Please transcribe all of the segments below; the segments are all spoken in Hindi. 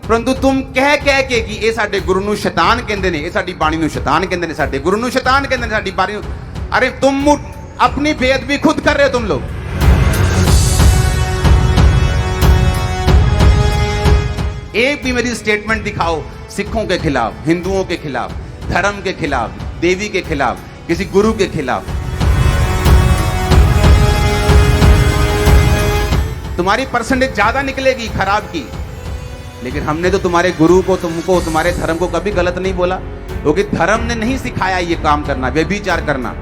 परंतु तुम कह कह के कि ये साडे गुरु नूं शैतान कहंदे ने, ये साडी बाणी नूं शैतान कहंदे ने, साडे गुरु नूं शैतान कहंदे ने, साडी बाणी नूं। अरे तुम अपनी बेअदबी खुद कर रहे हो तुम लोग। एक भी मेरी स्टेटमेंट दिखाओ सिखों के खिलाफ, हिंदुओं के खिलाफ, धर्म के खिलाफ, देवी के खिलाफ, किसी गुरु के खिलाफ। तुम्हारी परसेंटेज ज्यादा निकलेगी खराब की, लेकिन हमने तो तुम्हारे गुरु को, तुमको, तुम्हारे धर्म को कभी गलत नहीं बोला, क्योंकि धर्म ने नहीं सिखाया ये काम करना, व्यभिचार करना।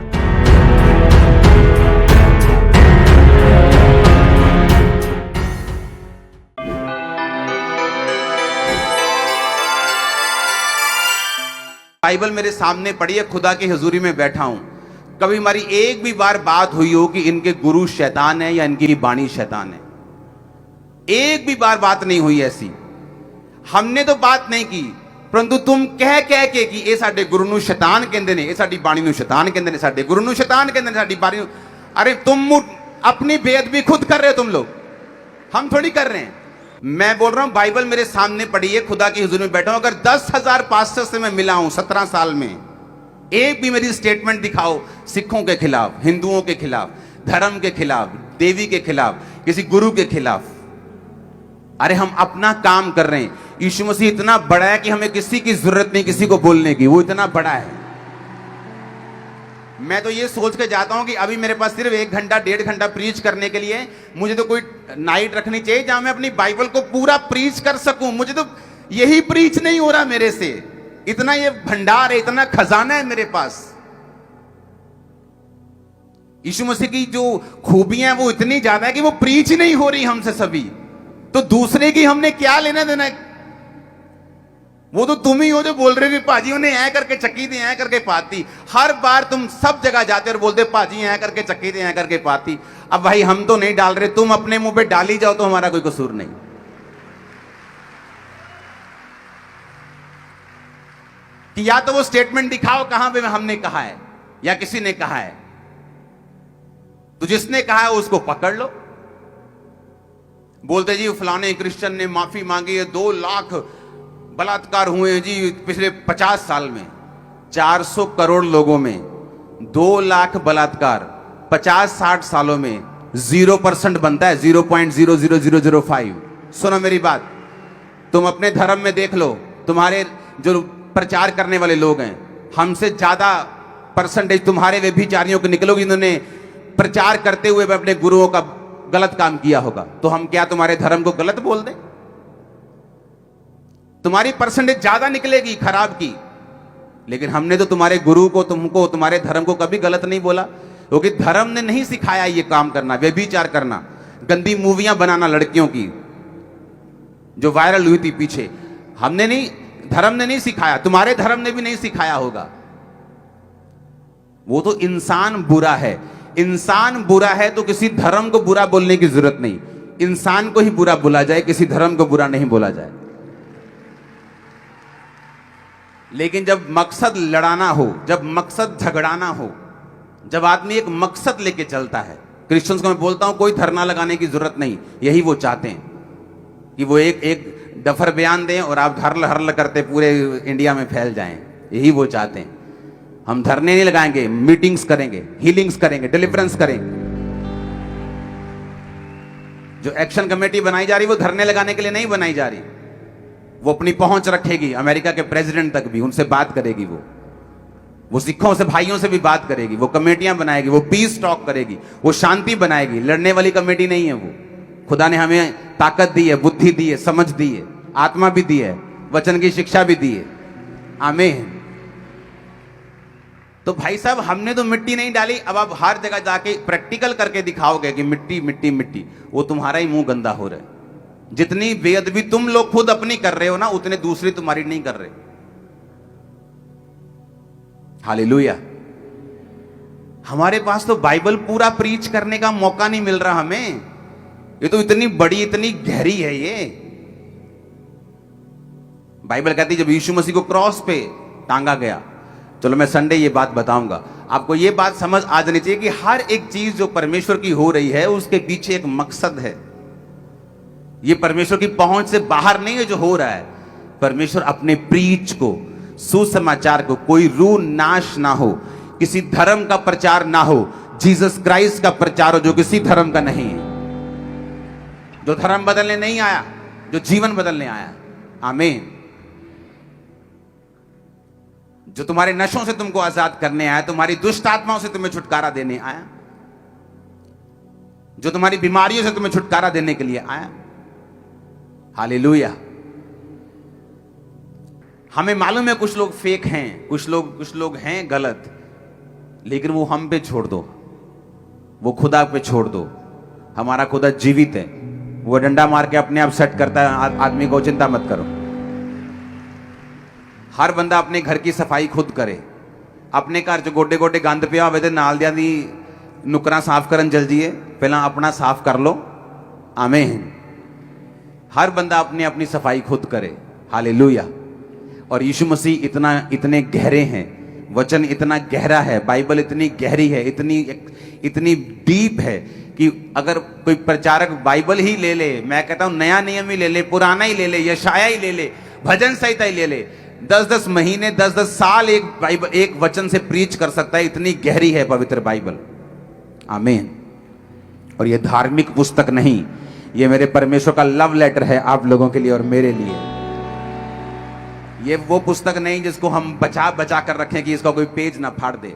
बाइबल मेरे सामने पड़ी है, खुदा की हुजूरी में बैठा हूं। कभी हमारी एक भी बार बात हुई हो कि इनके गुरु शैतान है या इनकी बाणी शैतान है? एक भी बार बात नहीं हुई ऐसी। हमने तो बात नहीं की, परंतु तुम कह कह के कि ये साडे गुरु नूं शैतान कहंदे ने, ये साडी बाणी नूं शैतान कहंदे ने, साडे गुरु नूं शैतान कहंदे ने, साडी बाणी नूं। अरे तुम अपनी बेअदबी खुद कर रहे हो तुम लोग, हम थोड़ी कर रहे हैं। मैं बोल रहा हूं, बाइबल मेरे सामने पड़ी है, खुदा की हुजूर में बैठा हूं। अगर 10,000 पास्टर से मैं मिला हूं 17 साल में, एक भी मेरी स्टेटमेंट दिखाओ सिखों के खिलाफ, हिंदुओं के खिलाफ, धर्म के खिलाफ, देवी के खिलाफ, किसी गुरु के खिलाफ। अरे हम अपना काम कर रहे हैं। यीशु मसीह इतना बड़ा है कि हमें किसी की जरूरत नहीं किसी को बोलने की, वो इतना बड़ा है। मैं तो ये सोच के जाता हूं कि अभी मेरे पास सिर्फ 1 घंटा 1.5 घंटा प्रीच करने के लिए, मुझे तो कोई नाइट रखनी चाहिए जहां मैं अपनी बाइबल को पूरा प्रीच कर सकूं। मुझे तो यही प्रीच नहीं हो रहा मेरे से। इतना ये भंडार है, इतना खजाना है मेरे पास। यीशु मसीह की जो खूबियां हैं वो इतनी ज्यादा है कि वो प्रीच नहीं हो रही हमसे सभी। तो दूसरे की हमने क्या लेना देना है? वो तो तुम ही हो जो बोल रहे हो कि पाजी उन्हें ऐ करके चक्की थी, ऐ करके पाती। हर बार तुम सब जगह जाते और बोलते पाजी ऐ करके चक्की थी, ऐ करके पाती। अब भाई हम तो नहीं डाल रहे, तुम अपने मुंह पे डाली जाओ तो हमारा कोई कसूर नहीं। कि या तो वो स्टेटमेंट दिखाओ कहां पे हमने कहा है या किसी ने कहा है। तो जिसने कहा है उसको पकड़ लो। बोलते जी फलाने क्रिश्चियन ने माफी मांगी है, 2 लाख बलात्कार हुए हैं जी पिछले 50 साल में। 400 करोड़ लोगों में 2 लाख बलात्कार 50-60 सालों में 0% बनता है, 0.00005। सुनो मेरी बात, तुम अपने धर्म में देख लो, तुम्हारे जो प्रचार करने वाले लोग हैं, हमसे ज्यादा परसेंटेज तुम्हारे व्यभिचारियों को निकलोगी, इन्होंने प्रचार करते हुए अपने गुरुओं का गलत काम किया होगा। तो हम क्या तुम्हारे धर्म को गलत बोल दें? तुम्हारी परसेंटेज ज्यादा निकलेगी खराब की, लेकिन हमने तो तुम्हारे गुरु को, तुमको, तुम्हारे धर्म को कभी गलत नहीं बोला, क्योंकि धर्म ने नहीं सिखाया ये काम करना, व्यभिचार करना, गंदी मूवियां बनाना लड़कियों की जो वायरल हुई थी पीछे। हमने नहीं, धर्म ने नहीं सिखाया, तुम्हारे धर्म ने भी नहीं सिखाया होगा। वो तो इंसान बुरा है। इंसान बुरा है तो किसी धर्म को बुरा बोलने की जरूरत नहीं। इंसान को ही बुरा बोला जाए, किसी धर्म को बुरा नहीं बोला जाए। लेकिन जब मकसद लड़ाना हो, जब मकसद झगड़ाना हो, जब आदमी एक मकसद लेके चलता है, क्रिश्चियंस को मैं बोलता हूं कोई धरना लगाने की जरूरत नहीं। यही वो चाहते हैं कि वो एक डफर बयान दें और आप हरल हरल करते पूरे इंडिया में फैल जाएं। यही वो चाहते हैं। हम धरने नहीं लगाएंगे, मीटिंग्स करेंगे, हीलिंग्स करेंगे, डिलीवरेंस करेंगे। जो एक्शन कमेटी बनाई जा रही वो धरने लगाने के लिए नहीं बनाई जा रही। वो अपनी पहुंच रखेगी, अमेरिका के प्रेसिडेंट तक भी उनसे बात करेगी। वो सिखों से, भाइयों से भी बात करेगी। वो कमेटियां बनाएगी, वो पीस टॉक करेगी, वो शांति बनाएगी। लड़ने वाली कमेटी नहीं है वो। खुदा ने हमें ताकत दी है, बुद्धि दी है, समझ दी है, आत्मा भी दी है, वचन की शिक्षा भी दी है। आमीन। तो भाई साहब हमने तो मिट्टी नहीं डाली। अब आप हर जगह जाके प्रैक्टिकल करके दिखाओगे कि मिट्टी मिट्टी मिट्टी, वो तुम्हारा ही मुंह गंदा हो रहा है। जितनी बेअदबी तुम लोग खुद अपनी कर रहे हो ना, उतने दूसरी तुम्हारी नहीं कर रहे। हालेलुया। हमारे पास तो बाइबल पूरा प्रीच करने का मौका नहीं मिल रहा हमें। ये तो इतनी बड़ी, इतनी गहरी है ये। बाइबल कहती है जब यीशु मसीह को क्रॉस पे टांगा गया, चलो मैं संडे ये बात बताऊंगा आपको। ये बात समझ आ जानी चाहिए कि हर एक चीज जो परमेश्वर की हो रही है उसके पीछे एक मकसद है। ये परमेश्वर की पहुंच से बाहर नहीं है जो हो रहा है। परमेश्वर अपने प्रीच को, सुसमाचार को, कोई रूह नाश ना हो, किसी धर्म का प्रचार ना हो, जीसस क्राइस्ट का प्रचार हो जो किसी धर्म का नहीं है, जो धर्म बदलने नहीं आया, जो जीवन बदलने आया। आमीन। जो तुम्हारे नशों से तुमको आजाद करने आया, तुम्हारी दुष्ट आत्माओं से तुम्हें छुटकारा देने आया, जो तुम्हारी बीमारियों से तुम्हें छुटकारा देने के लिए आया। हालेलुया। हमें मालूम है कुछ लोग फेक हैं, कुछ लोग हैं गलत, लेकिन वो हम पे छोड़ दो, वो खुदा पे छोड़ दो। हमारा खुदा जीवित है, वो डंडा मार के अपने आप सेट करता है आदमी को, चिंता मत करो। हर बंदा अपने घर की सफाई खुद करे। अपने घर च गोडे गोडे गंद पिया होवे ते नाल दियां दी नुकरां साफ करन चल जाइए, पहला अपना साफ कर लो। आमीन। हर बंदा अपनी अपनी सफाई खुद करे। हालेलुया। और यीशु मसीह इतने गहरे हैं, वचन इतना गहरा है, बाइबल इतनी गहरी है, इतनी डीप है कि अगर कोई प्रचारक बाइबल ही ले ले, मैं कहता हूं नया नियम ही ले ले, पुराना ही ले ले, यशाया ही ले ले, भजन संहिता ही ले ले, 10-10 महीने 10-10 साल एक वचन से प्रीच कर सकता है। इतनी गहरी है पवित्र बाइबल। आमीन। और ये धार्मिक पुस्तक नहीं, ये मेरे परमेश्वर का लव लेटर है आप लोगों के लिए और मेरे लिए। ये वो पुस्तक नहीं जिसको हम बचा बचा कर रखें कि इसका कोई पेज ना फाड़ दे।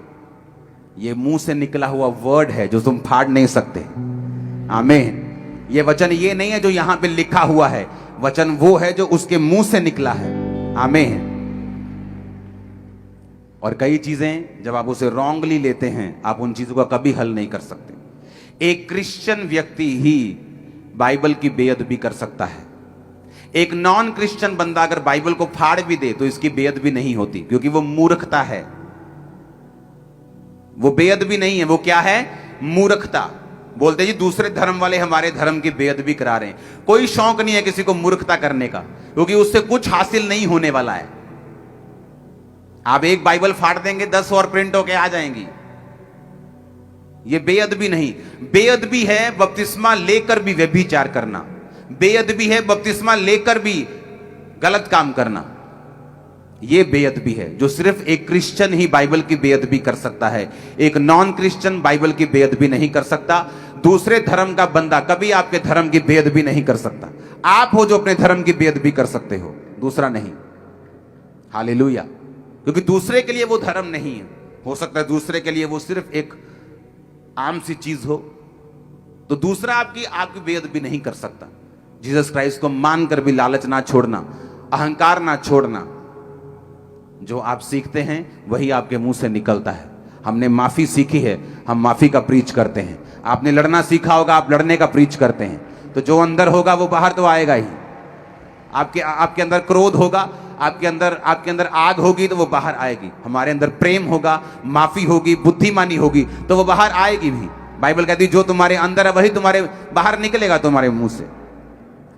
ये मुंह से निकला हुआ वर्ड है जो तुम फाड़ नहीं सकते। आमीन। ये वचन ये नहीं है जो यहां पे लिखा हुआ है, वचन वो है जो उसके मुंह से निकला है। आमीन। और कई चीजें जब आप उसे रॉन्गली लेते हैं, आप उन चीजों का कभी हल नहीं कर सकते। एक क्रिश्चियन व्यक्ति ही बाइबल की बेअदबी कर सकता है। एक नॉन क्रिश्चियन बंदा अगर बाइबल को फाड़ भी दे तो इसकी बेअदबी नहीं होती, क्योंकि वो मूर्खता है। वो बेअदबी नहीं है, वो क्या है? मूर्खता। बोलते जी दूसरे धर्म वाले हमारे धर्म की बेअदबी करा रहे हैं। कोई शौक नहीं है किसी को मूर्खता करने का, क्योंकि उससे कुछ हासिल नहीं होने वाला है। आप एक बाइबल फाड़ देंगे 10 और प्रिंट होके आ जाएंगी। ये बेअदबी नहीं। बेअदबी है बपतिस्मा लेकर भी व्यभिचार करना, बेअदबी है बपतिस्मा लेकर भी गलत काम करना। ये बेअदबी है जो सिर्फ एक क्रिश्चियन ही बाइबल की बेअदबी कर सकता है। एक नॉन क्रिश्चियन बाइबल की बेअदबी नहीं कर सकता। दूसरे धर्म का बंदा कभी आपके धर्म की बेअदबी नहीं कर सकता। आप हो जो अपने धर्म की बेअदबी कर सकते हो, दूसरा नहीं। हालेलुया। क्योंकि दूसरे के लिए वो धर्म नहीं है। हो सकता है दूसरे के लिए वो सिर्फ एक आम सी चीज हो, तो दूसरा आपकी बेअदबी नहीं कर सकता। जीसस क्राइस्ट को मानकर भी लालच ना छोड़ना, अहंकार ना छोड़ना। जो आप सीखते हैं वही आपके मुंह से निकलता है। हमने माफी सीखी है, हम माफी का प्रीच करते हैं। आपने लड़ना सीखा होगा, आप लड़ने का प्रीच करते हैं। तो जो अंदर होगा वो बाहर तो आएगा ही। आपके अंदर क्रोध होगा, आपके अंदर आग होगी तो वो बाहर आएगी। हमारे अंदर प्रेम होगा, माफी होगी, बुद्धिमानी होगी तो वो बाहर आएगी भी। बाइबल कहती है जो तुम्हारे अंदर है वही तुम्हारे बाहर निकलेगा तुम्हारे मुंह से।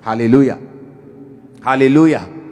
Hallelujah, hallelujah.